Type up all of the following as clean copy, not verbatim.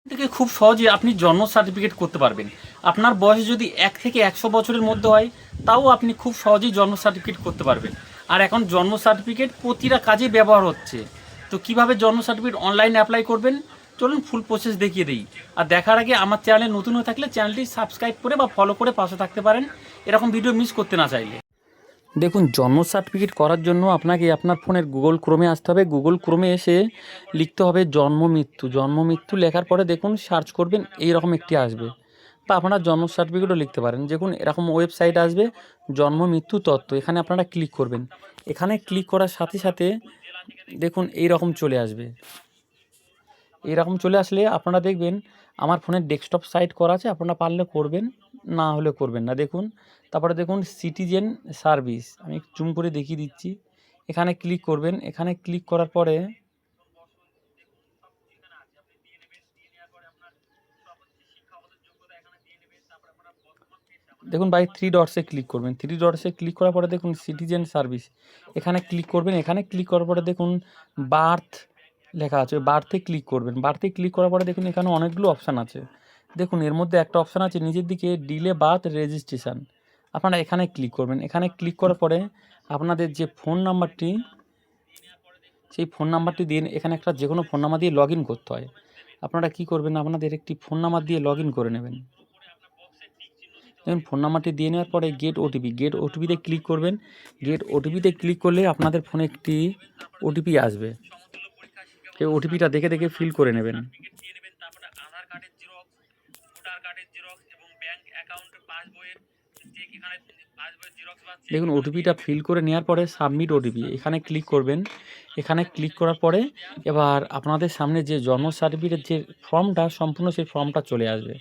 থেকে খুব সহজে আপনি জন্ম সার্টিফিকেট করতে পারবেন। আপনার বয়স যদি 1 থেকে 100 বছরের মধ্যে হয়, তাও আপনি খুব সহজেই জন্ম সার্টিফিকেট করতে পারবেন। আর এখন জন্ম সার্টিফিকেট প্রতিটা কাজে ব্যবহার হচ্ছে। তো কিভাবে জন্ম সার্টিফিকেট অনলাইনে অ্যাপ্লাই করবেন, চলুন ফুল প্রসেস দেখিয়ে দিই। আর দেখার আগে আমার চ্যানেলে নতুন হয়ে থাকলে চ্যানেলটি সাবস্ক্রাইব করে বা ফলো করে পাশে থাকতে পারেন, এরকম ভিডিও মিস করতে না চাইলে। দেখুন, জন্ম সার্টিফিকেট করার জন্য আপনাকে আপনার ফোনের গুগল ক্রোমে আসতে হবে। গুগল ক্রোমে এসে লিখতে হবে জন্ম মৃত্যু। জন্ম মৃত্যু লেখার পরে দেখুন সার্চ করবেন, এইরকম একটি আসবে। বা আপনার জন্ম সার্টিফিকেটও লিখতে পারেন। দেখুন এরকম ওয়েবসাইট আসবে, জন্ম মৃত্যু তথ্য। এখানে আপনারা ক্লিক করবেন। এখানে ক্লিক করার সাথে সাথে দেখুন এইরকম চলে আসবে। এরকম চলে আসলে আপনারা দেখবেন আমার ফোনের ডেস্কটপ সাইট করা আছে, আপনারা পারলে করবেন, না হলে করবেন না। দেখুন তারপরে দেখুন সিটিজেন সার্ভিস, আমি জুম করে দেখিয়ে দিচ্ছি। এখানে ক্লিক করবেন। এখানে ক্লিক করার পরে দেখুন বাই থ্রি ডটসে ক্লিক করবেন। থ্রি ডটসে ক্লিক করার পরে দেখুন সিটিজেন সার্ভিস, এখানে ক্লিক করবেন। এখানে ক্লিক করার পরে দেখুন বার্থ লেখা আছে, বার্থে ক্লিক করবেন। বার্থে ক্লিক করার পরে দেখুন এখানে অনেকগুলো অপশান আছে। দেখুন এর মধ্যে একটা অপশান আছে নিচের দিকে ডিলে বার্থ রেজিস্ট্রেশন, আপনারা এখানে ক্লিক করবেন। এখানে ক্লিক করার পরে আপনাদের যে ফোন নাম্বারটি, সেই ফোন নাম্বারটি দিয়ে এখানে একটা যে কোনো ফোন নাম্বার দিয়ে লগ ইন করতে হয়। আপনারা কি করবেন, আপনাদের একটি ফোন নাম্বার দিয়ে লগ ইন করে নেবেন। দেখুন ফোন নাম্বারটি দিয়ে নেওয়ার পরে গেট ওটিপি, গেট ওটিপিতে ক্লিক করবেন। গেট ওটিপিতে ক্লিক করলে আপনাদের ফোনে একটি ওটিপি আসবে। সেই ওটিপিটা দেখে দেখে ফিল করে নেবেন। দেখুন ওটিপিটা ফিল করে নেওয়ার পরে সাবমিট ওটিপি, এখানে ক্লিক করবেন। এখানে ক্লিক করার পরে এবার আপনাদের সামনে যে জন্ম সার্টিফিকেটের যে ফর্মটা, সম্পূর্ণ সেই ফর্মটা চলে আসবে।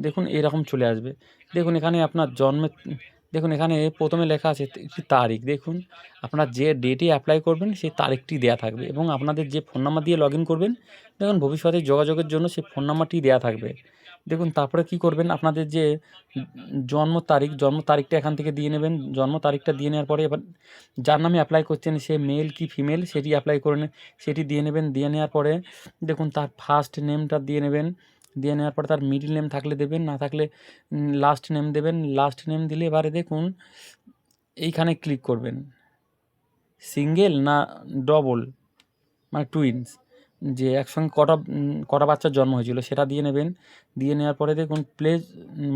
দেখুন এরকম চলে আসবে। দেখুন এখানে আপনার জন্মের, দেখুন এখানে প্রথমে লেখা আছে একটি তারিখ। দেখুন আপনার যে ডেটে অ্যাপ্লাই করবেন সেই তারিখটি দেওয়া থাকবে এবং আপনাদের যে ফোন নাম্বার দিয়ে লগ ইন করবেন, দেখুন ভবিষ্যতে যোগাযোগের জন্য সেই ফোন নাম্বারটি দেওয়া থাকবে। দেখুন তারপরে কি করবেন, আপনাদের যে জন্ম তারিখ, জন্ম তারিখটা এখান থেকে দিয়ে নেবেন। জন্ম তারিখটা দিয়ে নেওয়ার পরে এবার যার নামে অ্যাপ্লাই করছেন সে মেল কি ফিমেল সেটি অ্যাপ্লাই করে সেটি দিয়ে নেবেন। দিয়ে নেওয়ার পরে দেখুন তার ফার্স্ট নেমটা দিয়ে নেবেন। দিয়ে নেওয়ার পরে তার মিডল নেম থাকলে দেবেন, না থাকলে লাস্ট নেম দেবেন। লাস্ট নেম দিলে এবারে দেখুন এইখানে ক্লিক করবেন, সিঙ্গেল না ডবল মানে টুইনস, যে একসঙ্গে কটা কটা বাচ্চার জন্ম হয়েছিল সেটা দিয়ে নেবেন। দিয়ে নেওয়ার পরে দেখুন প্লেস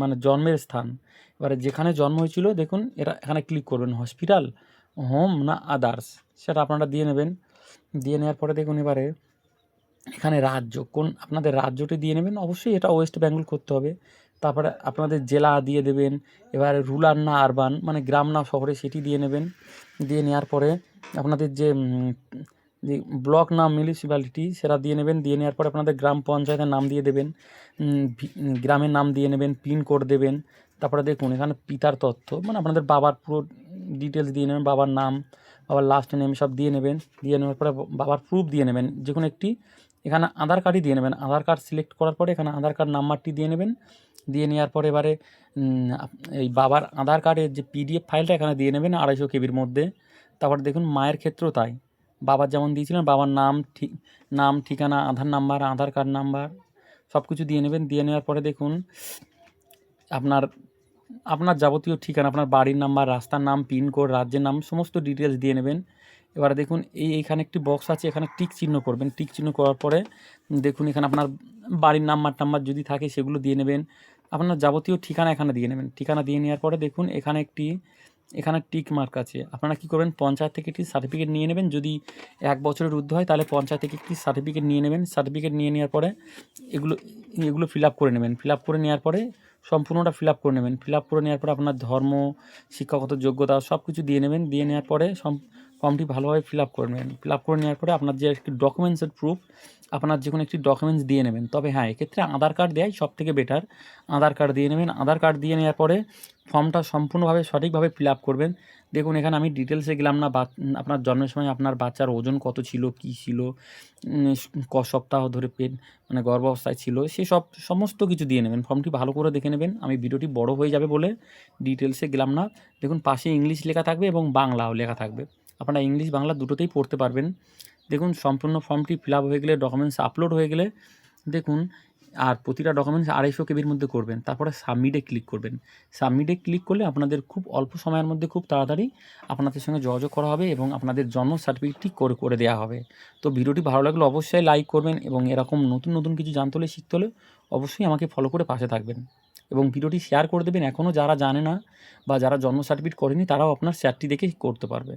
মানে জন্মের স্থান, এবারে যেখানে জন্ম হয়েছিল দেখুন এটা এখানে ক্লিক করবেন, হসপিটাল, হোম না আদার্স, সেটা আপনারা দিয়ে নেবেন। দিয়ে নেওয়ার পরে দেখুন এবারে এখানে রাজ্য, কোন আপনাদের রাজ্যটি দিয়ে নেবেন। অবশ্যই এটা ওয়েস্ট বেঙ্গল করতে হবে। তারপরে আপনাদের জেলা দিয়ে দেবেন। এবারে রুরাল না আরবান মানে গ্রাম না শহরে সেটি দিয়ে নেবেন। দিয়ে নেওয়ার পরে আপনাদের যে যে ব্লক না মিউনিসিপ্যালিটি সেটা দিয়ে নেবেন। দিয়ে নেওয়ার পরে আপনাদের গ্রাম পঞ্চায়েতের নাম দিয়ে দেবেন, গ্রামের নাম দিয়ে নেবেন, পিনকোড দেবেন। তারপরে দেখুন এখানে পিতার তথ্য মানে আপনাদের বাবার পুরো ডিটেলস দিয়ে নেবেন, বাবার নাম, বাবার লাস্ট নেম সব দিয়ে নেবেন। দিয়ে নেওয়ার পরে বাবার প্রুফ দিয়ে নেবেন যে কোনো একটি। এখানে আধার কার্ডই দিয়ে নেবেন। আধার কার্ড সিলেক্ট করার পরে এখানে আধার কার্ড নাম্বারটি দিয়ে নেবেন। দিয়ে নেওয়ার পরে এবারে এই বাবার আধার কার্ডের যে পিডিএফ ফাইলটা এখানে দিয়ে নেবেন 250 কেবির মধ্যে। তারপর দেখুন মায়ের ক্ষেত্রেও তাই, বাবার যেমন দিয়েছিলেন বাবার নাম, নাম, ঠিকানা, আধার নাম্বার, আধার কার্ড নাম্বার সব কিছু দিয়ে নেবেন। দিয়ে নেওয়ার পরে দেখুন আপনার আপনার যাবতীয় ঠিকানা, আপনার বাড়ির নাম্বার, রাস্তার নাম, পিনকোড, রাজ্যের নাম সমস্ত ডিটেলস দিয়ে নেবেন। এবারে দেখুন এইখানে একটি বক্স আছে, এখানে টিক চিহ্ন করবেন। টিক চিহ্ন করার পরে দেখুন এখানে আপনার বাড়ির নাম্বার টাম্বার যদি থাকে সেগুলো দিয়ে নেবেন। আপনার যাবতীয় ঠিকানা এখানে দিয়ে নেবেন। ঠিকানা দিয়ে নেওয়ার পরে দেখুন এখানে টিক মার্ক আছে। আপনারা কী করবেন, পঞ্চায়েত থেকে একটি সার্টিফিকেট নিয়ে নেবেন। যদি 1 বছরের ঊর্ধ্ব হয় তাহলে পঞ্চায়েত থেকে একটি সার্টিফিকেট নিয়ে নেবেন। সার্টিফিকেট নিয়ে নেওয়ার পরে এগুলো ফিল আপ করে নেবেন। ফিল আপ করে নেওয়ার পরে সম্পূর্ণটা ফিল আপ করে নেবেন। ফিল আপ করে নেওয়ার পরে আপনার ধর্ম, শিক্ষাগত যোগ্যতা সব কিছু দিয়ে নেবেন। দিয়ে নেওয়ার পরে ফর্মটি ভালোভাবে ফিল আপ করে নেবেন। ফিল আপ করে নেওয়ার পরে আপনার যে একটি ডকুমেন্টসের প্রুফ, আপনার যে কোনো একটি ডকুমেন্টস দিয়ে নেবেন। তবে হ্যাঁ, এক্ষেত্রে আধার কার্ড দেওয়াই সবথেকে বেটার। আধার কার্ড দিয়ে নেবেন। আধার কার্ড দিয়ে নেওয়ার পরে ফর্মটা সম্পূর্ণভাবে সঠিকভাবে ফিল আপ করবেন। দেখুন এখানে আমি ডিটেলসে গেলাম না। আপনার জন্মের সময় আপনার বাচ্চার ওজন কত ছিল, কী ছিল, ক সপ্তাহ ধরে পেট মানে গর্ভাবস্থায় ছিল, সেসব সমস্ত কিছু দিয়ে নেবেন। ফর্মটি ভালো করে দেখে নেবেন। আমি ভিডিওটি বড় হয়ে যাবে বলে ডিটেলসে গেলাম না। দেখুন পাশে ইংলিশ লেখা থাকবে এবং বাংলাও লেখা থাকবে, আপনারা ইংলিশ বাংলা দুটোতেই পড়তে পারবেন। দেখুন সম্পূর্ণ ফর্মটি ফিল আপ হয়ে গেলে, ডকুমেন্টস আপলোড হয়ে গেলে দেখুন আর প্রতিটা ডকুমেন্টস 250 কেবির মধ্যে করবেন। তারপরে সাবমিটে ক্লিক করবেন। সাবমিটে ক্লিক করলে আপনাদের খুব অল্প সময়ের মধ্যে খুব তাড়াতাড়ি আপনাদের সঙ্গে যোগাযোগ করা হবে এবং আপনাদের জন্ম সার্টিফিকেটটি করে দেওয়া হবে। তো ভিডিওটি ভালো লাগলে অবশ্যই লাইক করবেন এবং এরকম নতুন কিছু জানতে হলে শিখতে হলে অবশ্যই আমাকে ফলো করে পাশে থাকবেন এবং ভিডিওটি শেয়ার করে দেবেন। এখনও যারা জানে না বা যারা জন্ম সার্টিফিকেট করেনি তারাও আপনার শেয়ারটি দেখে করতে পারবে।